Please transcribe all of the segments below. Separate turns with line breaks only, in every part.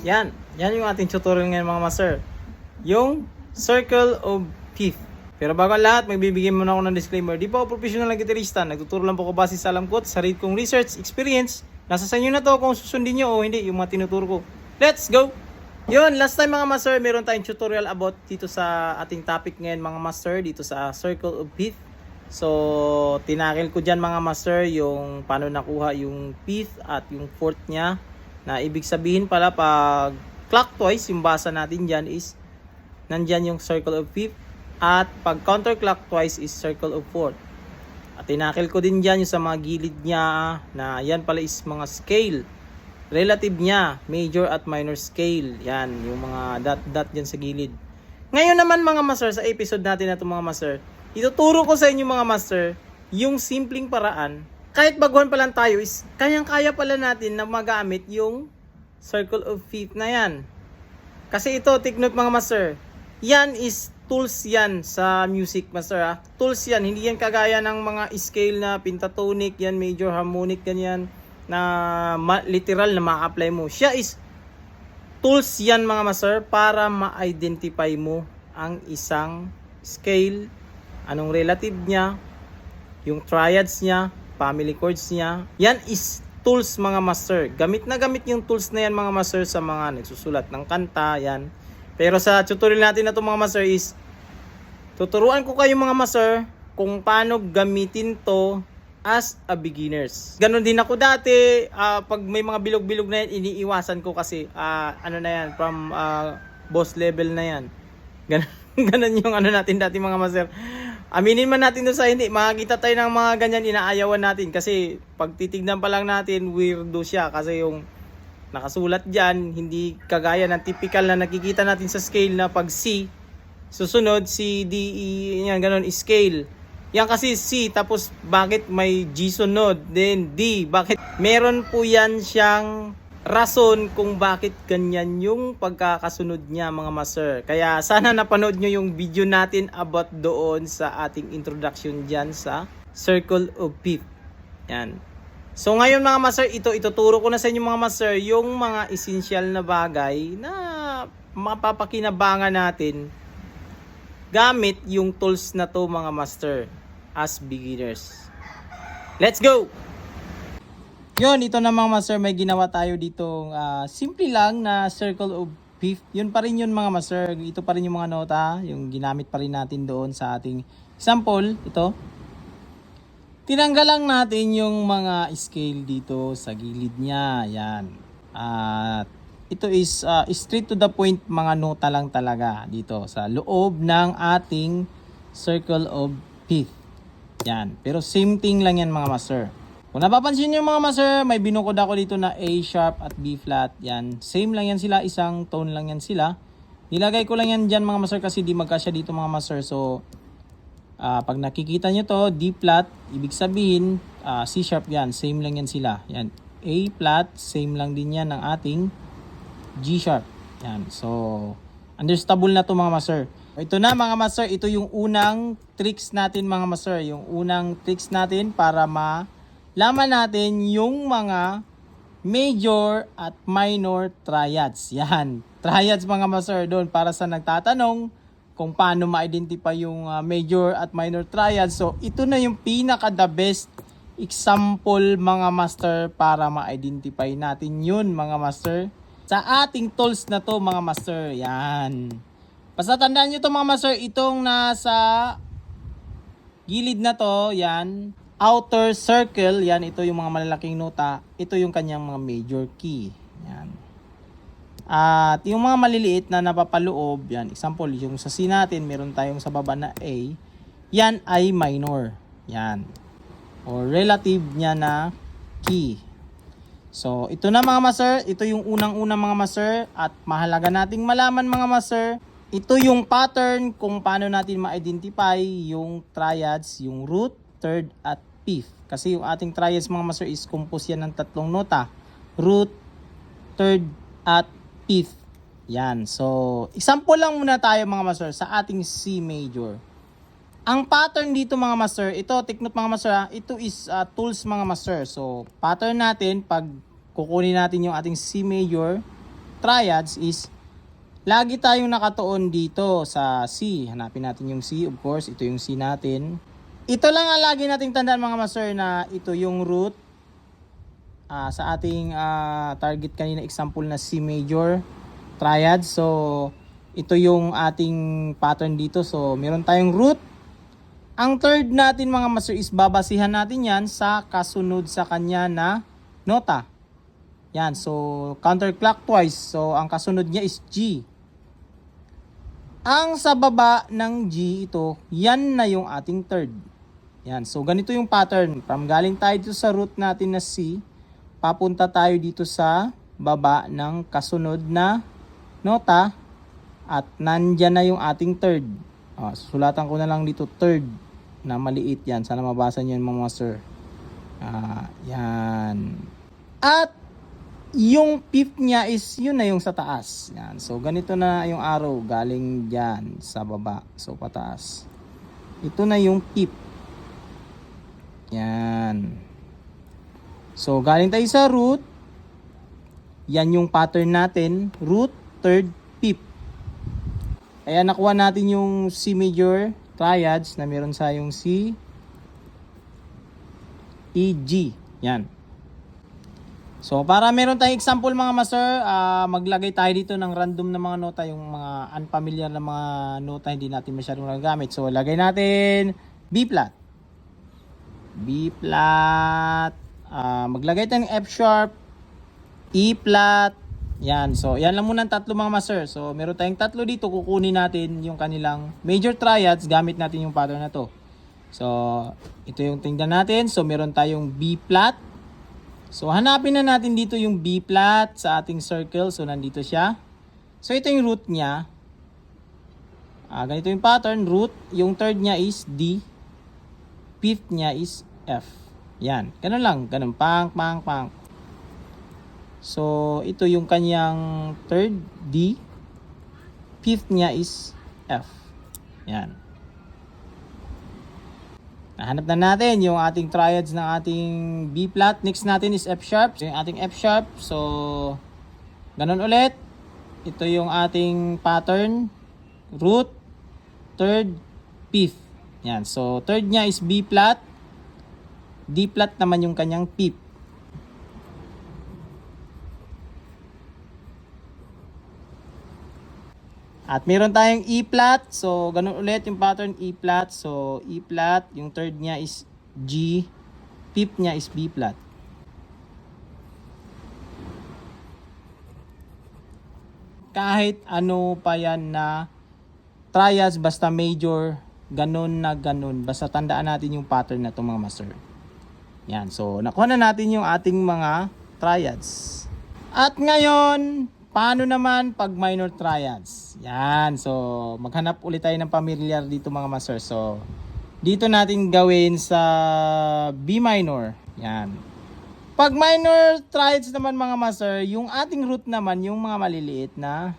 Yan yung ating tutorial ngayon mga master. Yung circle of fifth. Pero bago ang lahat, magbibigay muna ako ng disclaimer. Di pa ako professional na gitarista. Nagtuturo lang po ako base sa alam ko at sarili kong research, experience. Nasa sa inyo na to kung susundin nyo o hindi yung mga tinuturo ko. Let's go! Yun, last time mga master, meron tayong tutorial about dito sa ating topic ngayon mga master, dito sa circle of fifth. So, tinakil ko dyan mga master yung paano nakuha yung fifth at yung fourth niya. Na ibig sabihin pala pag clockwise, yung basa natin dyan is nandyan yung circle of fifth. At pag counterclockwise is circle of fourth. At tinakil ko din dyan yung sa mga gilid niya na yan pala is mga scale. Relative niya, major at minor scale. Yan, yung mga dot dyan sa gilid. Ngayon naman mga master, sa episode natin na ito mga master, ituturo ko sa inyo mga master yung simpleng paraan. Kahit baguhan pa lang tayo is kayang-kaya pala natin na magamit yung circle of fifth na yan. Kasi ito, take note mga master, yan is tools yan sa music master ha. Tools yan, hindi yan kagaya ng mga scale na pentatonic, yan major harmonic, ganyan na literal na ma-apply mo. Siya is tools yan mga master para ma-identify mo ang isang scale, anong relative niya, yung triads niya, family chords niya. Yan is tools mga master. Gamit na gamit yung tools na yan mga master sa mga nagsusulat ng kanta, yan. Pero sa tutorial natin na ito mga master is tuturuan ko kayo mga master kung paano gamitin to as a beginners. Ganon din ako dati, pag may mga bilog-bilog na yan, iniiwasan ko kasi ano na yan, from boss level na yan. Ganon yung ano natin dati mga master. Aminin man natin doon sa hindi, makakita tayo ng mga ganyan, inaayawan natin. Kasi pag titignan pa lang natin, weirdo siya. Kasi yung nakasulat dyan, hindi kagaya ng typical na nakikita natin sa scale na pag C, susunod C, D, E, yan, ganun, scale. Yan kasi C, tapos bakit may G sunod, then D, bakit? Meron po yan siyang rason kung bakit ganyan yung pagkakasunod niya mga master. Kaya sana napanood nyo yung video natin about doon sa ating introduction dyan sa circle of fifth. Yan. So ngayon mga master, ituturo ko na sa inyo mga master yung mga essential na bagay na mapapakinabangan natin gamit yung tools na to mga master as beginners. Let's go! Yun, ito na mga master, may ginawa tayo dito simple lang na circle of fifth. Yun pa rin yun mga master, ito pa rin yung mga nota, yung ginamit pa rin natin doon sa ating example. Ito, tinanggal lang natin yung mga scale dito sa gilid niya. Yan. At ito is straight to the point, mga nota lang talaga dito sa loob ng ating circle of fifth. Yan. Pero same thing lang yan mga master. Kung napapansin nyo mga master, may binukod ako dito na A sharp at B flat. Yan. Same lang yan sila. Isang tone lang yan sila. Nilagay ko lang yan dyan mga master kasi di magkasya dito mga master. So, pag nakikita nyo to, D flat, ibig sabihin, C sharp yan. Same lang yan sila. Yan. A flat, same lang din yan ng ating G sharp. Yan. So, understandable na to mga master. Ito na mga master, ito yung unang tricks natin mga master. Yung unang tricks natin para malaman natin yung mga major at minor triads. Yan. Triads mga master doon para sa nagtatanong kung paano ma-identify yung major at minor triads. So, ito na yung pinaka the best example mga master para ma-identify natin yun mga master sa ating tools na to mga master. Yan. Basta tandaan nyo to mga master, itong nasa gilid na to, yan, outer circle, yan, ito yung mga malalaking nota, ito yung kanyang mga major key. Yan. At yung mga maliliit na napapaloob, yan, example, yung sa C natin, meron tayong sa baba na A, yan ay minor. Yan. O relative niya na key. So, ito na mga master, ito yung unang-unang mga master at mahalaga nating malaman mga master, ito yung pattern kung paano natin ma-identify yung triads, yung root, third at fifth. Kasi yung ating triads mga master is composed yan ng tatlong nota, root, third at fifth. Yan. So, example lang muna tayo mga master sa ating C major. Ang pattern dito mga master, ito, take note mga master, ito is tools mga master. So, pattern natin, pag kukunin natin yung ating C major, triads is lagi tayong nakatuon dito sa C. Hanapin natin yung C. Of course, ito yung C natin. Ito lang ang lagi nating tandaan mga master, na ito yung root sa ating target kanina example na C major triad. So ito yung ating pattern dito. So meron tayong root. Ang third natin mga master is babasihan natin yan sa kasunod sa kanya na nota. Yan, so counterclockwise. So ang kasunod niya is G. Ang sa baba ng G ito, yan na yung ating third. Yan, so ganito yung pattern. From galing tayo dito sa root natin na C, papunta tayo dito sa baba ng kasunod na nota at nandyan na yung ating third. Sulatan ko na lang dito third na maliit yan. Sana mabasa nyo yan mga master. Yan. At yung fifth niya is yun na yung sa taas. Yan. So ganito na yung arrow galing dyan sa baba. So pataas. Ito na yung fifth. Yan. So galing tayo sa root. Yan yung pattern natin. Root, third, fifth. Kaya nakuha natin yung C major triads na meron sa yung C, E, G. Yan. So para meron tayong example mga master, maglagay tayo dito ng random na mga nota, yung mga unfamiliar na mga nota hindi natin masyadong nagagamit. So lagay natin B flat. B flat. Maglagay tayo ng F sharp, E flat. Yan. So yan lang muna ang tatlo mga master. So meron tayong tatlo dito, kukunin natin yung kanilang major triads, gamit natin yung pattern na to. So ito yung tingnan natin. So meron tayong B flat. So hanapin na natin dito yung B flat sa ating circle. So nandito siya. So ito yung root niya. Ganito yung pattern. Root. Yung third niya is D. Fifth niya is F. Yan. Ganun lang. Ganun. Pang, pang, pang. So ito yung kanyang third D. Fifth niya is F. Yan. Nahanap na natin yung ating triads ng ating B flat. Next natin is F sharp. So, yung ating F sharp. So, ganun ulit. Ito yung ating pattern. Root, third, fifth. Yan. So, third niya is B flat. D flat naman yung kanyang fifth. At meron tayong E flat. So, ganun ulit yung pattern E flat. So, E flat. Yung third niya is G. Fifth niya is B flat. Kahit ano pa yan na triads, basta major, ganun na ganun. Basta tandaan natin yung pattern na ito mga master. Yan. So, nakuha na natin yung ating mga triads. At ngayon, paano naman pag minor triads? Yan. So, maghanap ulit tayo ng familiar dito mga master. So, dito natin gawin sa B minor. Yan. Pag minor triads naman mga master, yung ating root naman, yung mga maliliit na,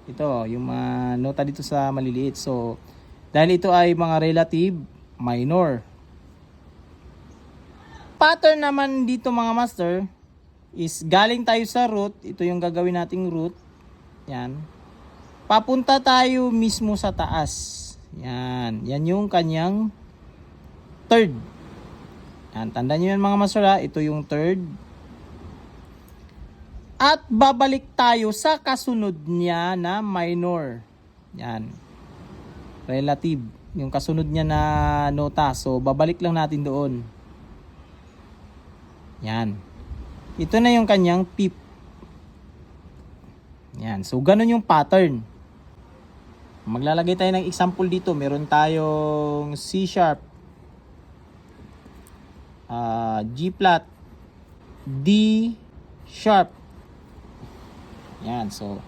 ito, yung mga nota dito sa maliliit. So, dahil ito ay mga relative minor. Pattern naman dito mga master, is galing tayo sa root. Ito yung gagawin nating root. Yan. Papunta tayo mismo sa taas. Yan. Yan yung kanyang third. Yan. Tandaan nyo yan mga master ha. Ito yung third. At babalik tayo sa kasunod niya na minor. Yan. Relative. Yung kasunod niya na nota. So babalik lang natin doon. Yan. Ito na yung kanyang fifth. Yan. So, ganun yung pattern. Maglalagay tayo ng example dito. Meron tayong C sharp, G flat, D sharp. Yan. So,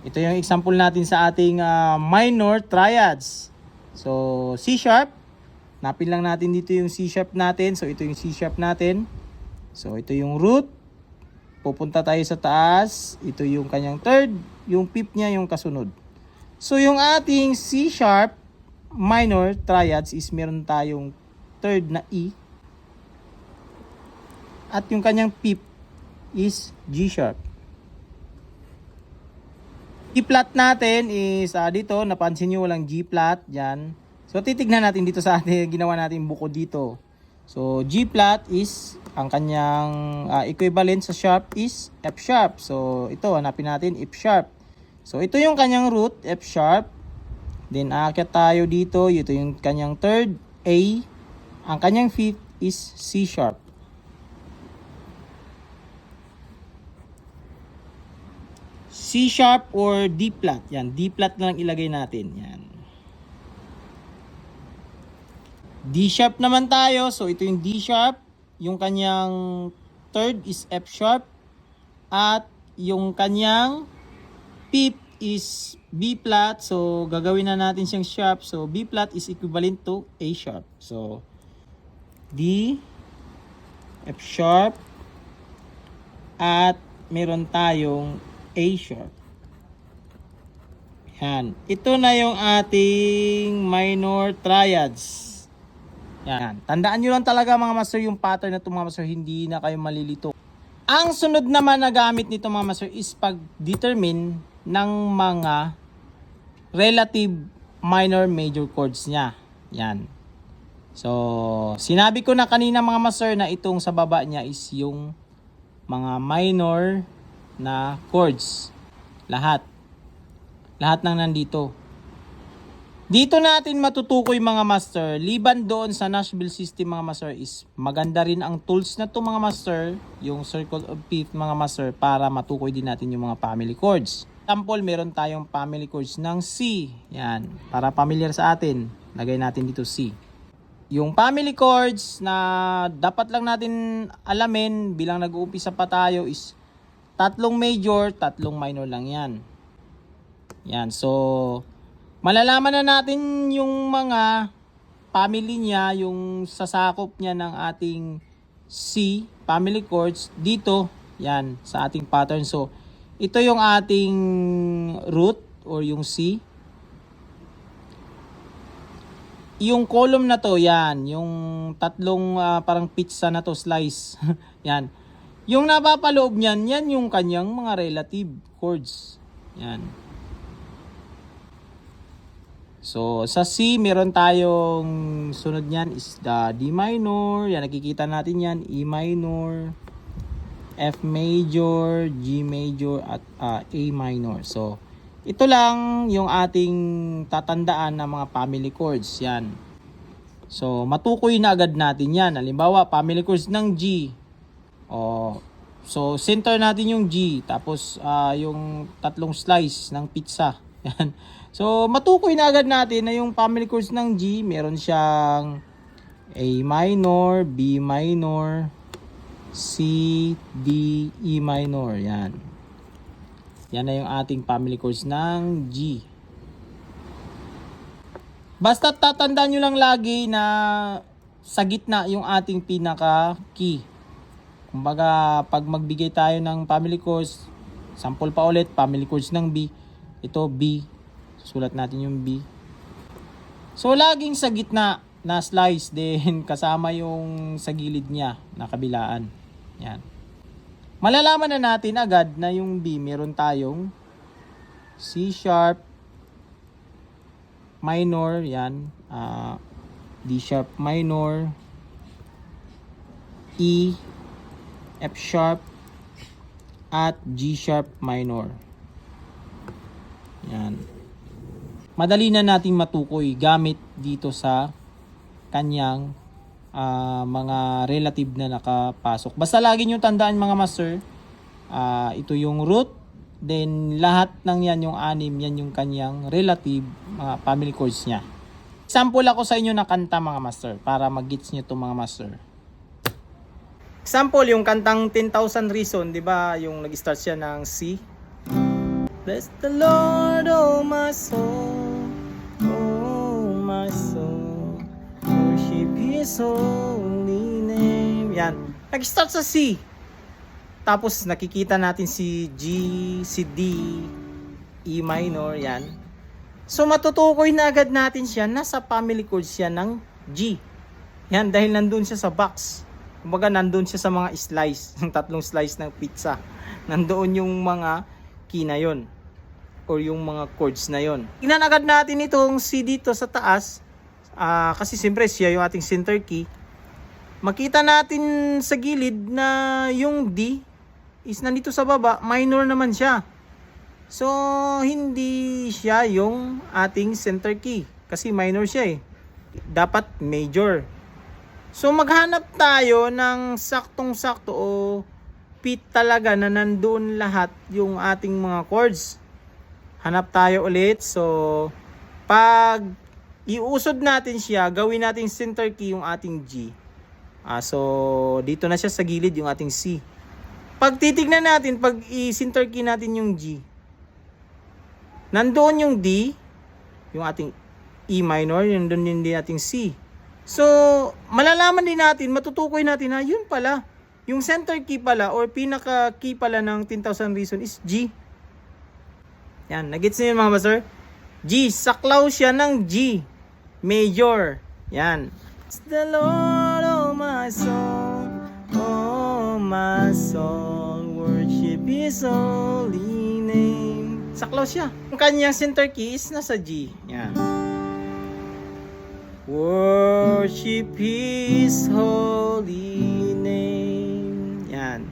ito yung example natin sa ating minor triads. So, C sharp. Napin lang natin dito yung C sharp natin. So, ito yung C sharp natin. So, ito yung root. Pupunta tayo sa taas. Ito yung kanyang third. Yung fifth niya yung kasunod. So, yung ating C sharp minor triads is meron tayong third na E. At yung kanyang fifth is G sharp. G-flat natin is dito, napansin nyo walang G-flat dyan. So titignan natin dito sa atin, ginawa natin buko dito. So G-flat is, ang kanyang equivalent sa sharp is F sharp. So ito, hanapin natin F sharp. So ito yung kanyang root, F sharp. Then aakyat tayo dito, ito yung kanyang third, A. Ang kanyang fifth is C sharp. C sharp or D flat. Yan, D flat na lang ilagay natin. Yan. D sharp naman tayo. So ito yung D sharp. Yung kanyang third is F sharp. At yung kanyang fifth is B flat. So gagawin na natin siyang sharp. So B flat is equivalent to A sharp. So D, F sharp, at meron tayong A sharp. Yan. Ito na yung ating minor triads. Yan. Tandaan nyo lang talaga mga master yung pattern na ito mga master. Hindi na kayo malilito. Ang sunod naman na gamit nito mga master is pag-determine ng mga relative minor major chords niya. Yan. So, sinabi ko na kanina mga master na itong sa baba niya is yung mga minor na chords. Lahat. Lahat ng nandito. Dito natin matutukoy mga master. Liban doon sa Nashville system mga master is maganda rin ang tools na to mga master. Yung circle of fifth mga master para matukoy din natin yung mga family chords. Example, meron tayong family chords ng C. Yan. Para familiar sa atin. Lagay natin dito C. Yung family chords na dapat lang natin alamin bilang nag-uumpisa pa tayo is tatlong major, tatlong minor lang yan. Yan. So, malalaman na natin yung mga family niya, yung sasakop niya ng ating C, family chords, dito, yan, sa ating pattern. So, ito yung ating root or yung C. Yung column na to, yan, yung tatlong parang pizza na to, slice. Yan. Yung napapaloob niyan, yan yung kanyang mga relative chords. Yan. So, sa C, meron tayong sunod niyan is the D minor. Yan, nakikita natin yan. E minor, F major, G major, at A minor. So, ito lang yung ating tatandaan na mga family chords. Yan. So, matukoy na agad natin yan. Halimbawa, family chords ng G. So, center natin yung G. Tapos, yung tatlong slice ng pizza. Yan. So, matukoy na agad natin na yung family chords ng G, meron siyang A minor, B minor, C, D, E minor. Yan. Yan na yung ating family chords ng G. Basta tatandaan nyo lang lagi na sa gitna yung ating pinaka key. Kumbaga, pag magbigay tayo ng family chords, sample pa ulit, family chords ng B. Ito, B. Sulat natin yung B. So, laging sa gitna na slice din kasama yung sa gilid niya na kabilaan. Yan. Malalaman na natin agad na yung B, meron tayong C sharp minor, yan. D sharp minor, E, F sharp, at G sharp minor. Yan. Madali na nating matukoy gamit dito sa kanyang mga relative na nakapasok. Basta lagi nyo tandaan mga master, ito yung root, then lahat ng yan yung anim, yan yung kanyang relative mga family chords niya. Example ako sa inyo na kanta mga master para mag-gets nyo to mga master. Example, yung kantang 10,000 Reason, di ba? Yung nag-start siya ng C. Bless the Lord, oh my soul, worship His holy name. Yan. Nag-start sa C. Tapos nakikita natin si G, si D, E minor, yan. So matutukoy na agad natin siya, nasa family chords siya ng G. Yan, dahil nandun siya sa box. Kumbaga nandun siya sa mga slice, ng tatlong slice ng pizza. Nandoon yung mga key na yun. or yung mga chords na yon. Tingnan agad natin itong C dito sa taas. Kasi siyempre siya yung ating center key. Makita natin sa gilid na yung D is nandito sa baba, minor naman siya. So, hindi siya yung ating center key kasi minor siya eh. Dapat major. So, maghanap tayo ng saktong-sakto o fit talaga na nandoon lahat yung ating mga chords. Hanap tayo ulit. So, pag iusod natin siya, gawin natin center key yung ating G. So, dito na siya sa gilid yung ating C. Pag titignan natin, pag i-center key natin yung G, nandoon yung D, yung ating E minor, nandoon din ating C. So, malalaman din natin, matutukoy natin na yun pala. Yung center key pala or pinaka key pala ng 10,000 Reasons is G. Yan, nagets niyo mga master? G, saklaw siya ng G. Major. Yan. It's the Lord of my soul, oh my soul, worship His holy name. Saklaw siya. Ang kanyang center key is nasa G. Yan. Worship His holy name. Yan.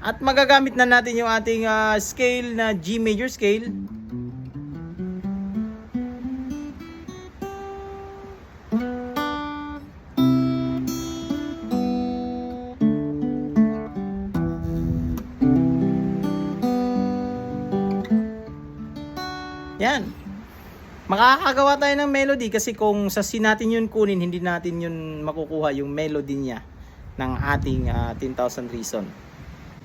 At magagamit na natin yung ating scale na G major scale. Yan. Makakagawa tayo ng melody kasi kung sa C natin yun kunin, hindi natin yun makukuha yung melody niya ng ating 10,000 Reasons.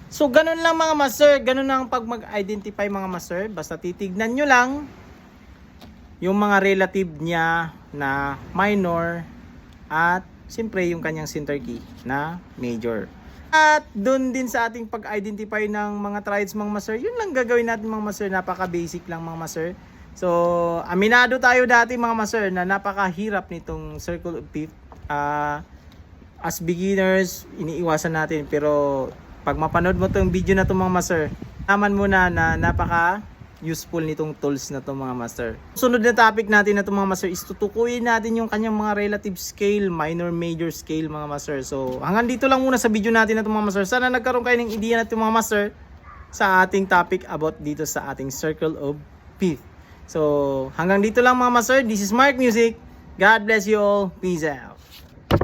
So, ganun lang mga master. Ganun lang pag mag-identify mga master. Basta titignan nyo lang yung mga relative niya na minor at siyempre yung kanyang center key na major. At doon din sa ating pag-identify ng mga triads mga master, yun lang gagawin natin mga master. Napaka-basic lang mga master. So, aminado tayo dati mga master na napakahirap nitong circle of fifth. As beginners, iniiwasan natin. Pero pag mapanood mo itong video na ito mga master, naman mo na napaka useful nitong tools na ito mga master. Sunod na topic natin na ito mga master is tutukuyin natin yung kanyang mga relative scale, minor, major scale mga master. So hanggang dito lang muna sa video natin na ito mga master. Sana nagkaroon kayo ng idea na ito mga master sa ating topic about dito sa ating circle of fifth. So hanggang dito lang mga master. This is Mark Music. God bless you all. Peace out.